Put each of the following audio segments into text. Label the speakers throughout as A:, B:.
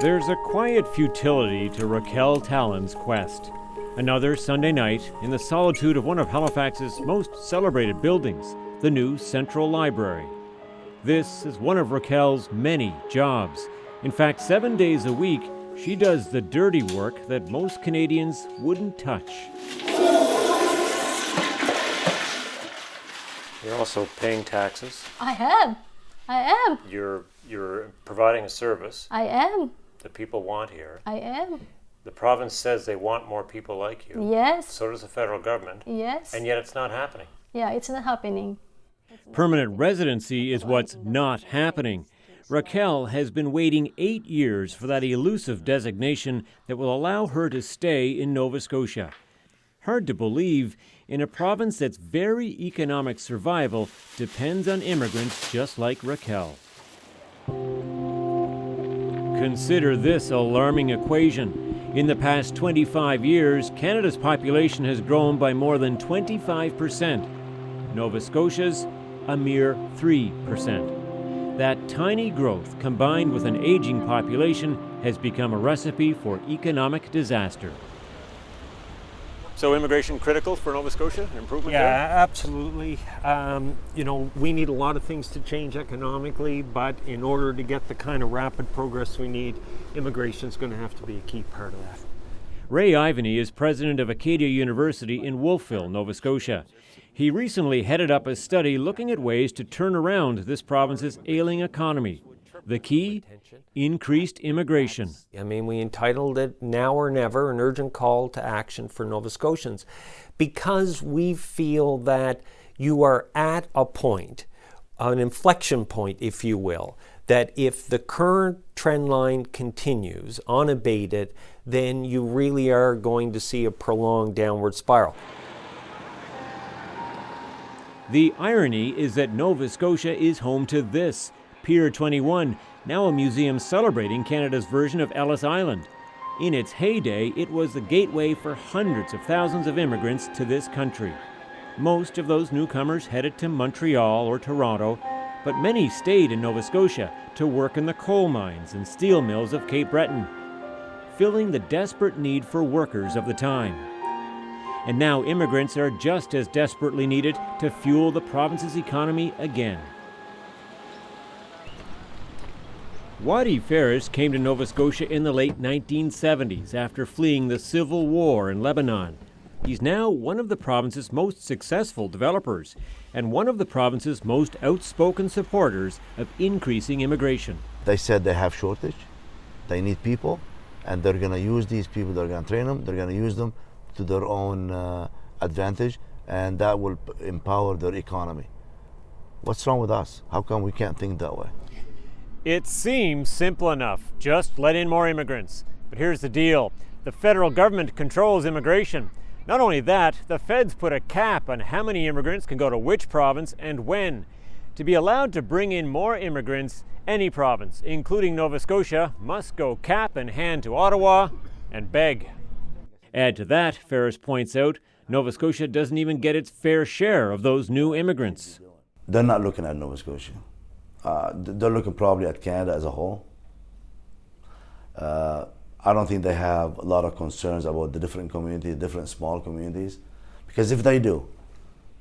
A: There's a quiet futility to Raquel Talon's quest. Another Sunday night in the solitude of one of Halifax's most celebrated buildings, the new Central Library. This is one of Raquel's many jobs. In fact, 7 days a week, she does the dirty work that most Canadians wouldn't touch.
B: You're also paying taxes.
C: I am.
B: You're providing a service.
C: I am.
B: That people want here.
C: I am.
B: The province says they want more people like you.
C: Yes.
B: So does the federal government.
C: Yes.
B: And yet it's not happening.
C: Yeah, it's not happening.
A: Permanent residency is what's not happening. Raquel has been waiting 8 years for that elusive designation that will allow her to stay in Nova Scotia. Hard to believe in a province that's very economic survival depends on immigrants just like Raquel. Consider this alarming equation. In the past 25 years, Canada's population has grown by more than 25%. Nova Scotia's a mere 3%. That tiny growth, combined with an aging population, has become a recipe for economic disaster.
B: So immigration critical for Nova Scotia? Improvement there?
D: Absolutely. We need a lot of things to change economically, but in order to get the kind of rapid progress we need, immigration is going to have to be a key part of that.
A: Ray Ivany is president of Acadia University in Wolfville, Nova Scotia. He recently headed up a study looking at ways to turn around this province's ailing economy. The key? Increased immigration.
D: I mean, we entitled it Now or Never, an urgent call to action for Nova Scotians, because we feel that you are at a point, an inflection point, if you will, that if the current trend line continues unabated, then you really are going to see a prolonged downward spiral.
A: The irony is that Nova Scotia is home to this, Pier 21, now a museum celebrating Canada's version of Ellis Island. In its heyday, it was the gateway for hundreds of thousands of immigrants to this country. Most of those newcomers headed to Montreal or Toronto, but many stayed in Nova Scotia to work in the coal mines and steel mills of Cape Breton, filling the desperate need for workers of the time. And now immigrants are just as desperately needed to fuel the province's economy again. Waddy Ferris came to Nova Scotia in the late 1970s after fleeing the civil war in Lebanon. He's now one of the province's most successful developers and one of the province's most outspoken supporters of increasing immigration.
E: They said they have shortage, they need people, and they're going to use these people, they're going to train them, they're going to use them to their own advantage, and that will empower their economy. What's wrong with us? How come we can't think that way?
A: It seems simple enough. Just let in more immigrants. But here's the deal. The federal government controls immigration. Not only that, the feds put a cap on how many immigrants can go to which province and when. To be allowed to bring in more immigrants, any province, including Nova Scotia, must go cap in hand to Ottawa and beg. Add to that, Ferris points out, Nova Scotia doesn't even get its fair share of those new immigrants.
E: They're not looking at Nova Scotia. They're looking probably at Canada as a whole. I don't think they have a lot of concerns about the different communities, different small communities, because if they do,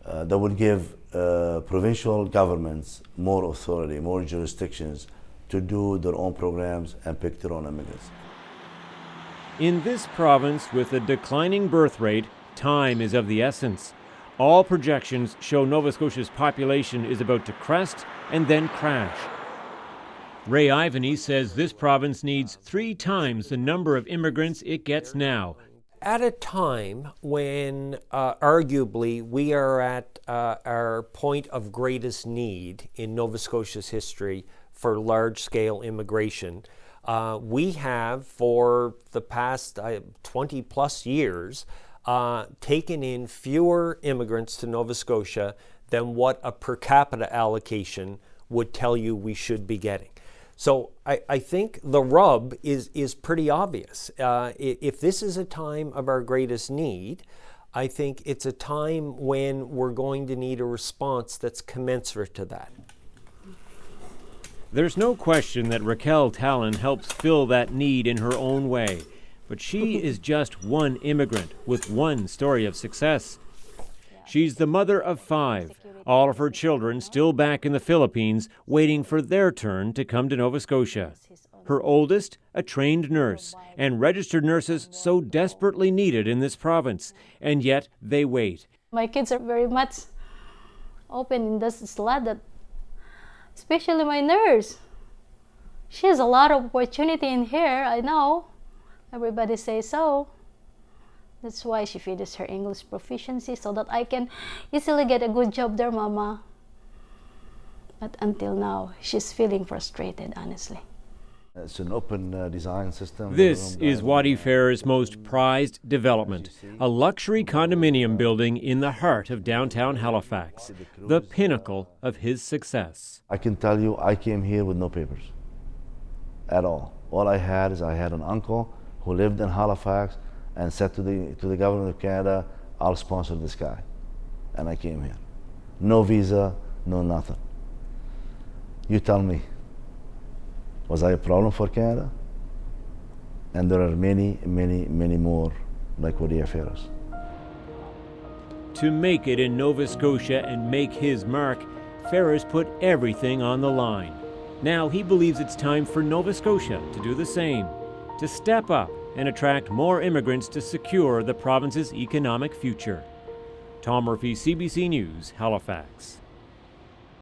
E: they would give provincial governments more authority, more jurisdictions to do their own programs and pick their own immigrants.
A: In this province with a declining birth rate, time is of the essence. All projections show Nova Scotia's population is about to crest and then crash. Ray Ivany says this province needs 3 times the number of immigrants it gets now.
D: At a time when arguably we are at our point of greatest need in Nova Scotia's history for large-scale immigration, we have for the past 20 plus years taken in fewer immigrants to Nova Scotia than what a per capita allocation would tell you we should be getting. So I think the rub is pretty obvious. If this is a time of our greatest need, I think it's a time when we're going to need a response that's commensurate to that.
A: There's no question that Raquel Talon helps fill that need in her own way, but she is just one immigrant with one story of success. She's the mother of 5, all of her children still back in the Philippines, waiting for their turn to come to Nova Scotia. Her oldest, a trained nurse, and registered nurses so desperately needed in this province, and yet they wait.
C: My kids are very much open in this slot, that especially my nurse. She has a lot of opportunity in here, I know. Everybody says so. That's why she finished her English proficiency, so that I can easily get a good job there, Mama. But until now, she's feeling frustrated, honestly.
E: It's an open design system.
A: This is Wadi Fair's most prized development, a luxury condominium building in the heart of downtown Halifax, the pinnacle of his success.
E: I can tell you, I came here with no papers at all. All I had is I had an uncle who lived in Halifax and said to the government of Canada, I'll sponsor this guy. And I came here. No visa, no nothing. You tell me, was I a problem for Canada? And there are many, many, many more like Wadi Fair's.
A: To make it in Nova Scotia and make his mark, Ferris put everything on the line. Now he believes it's time for Nova Scotia to do the same, to step up and attract more immigrants to secure the province's economic future. Tom Murphy, CBC News, Halifax.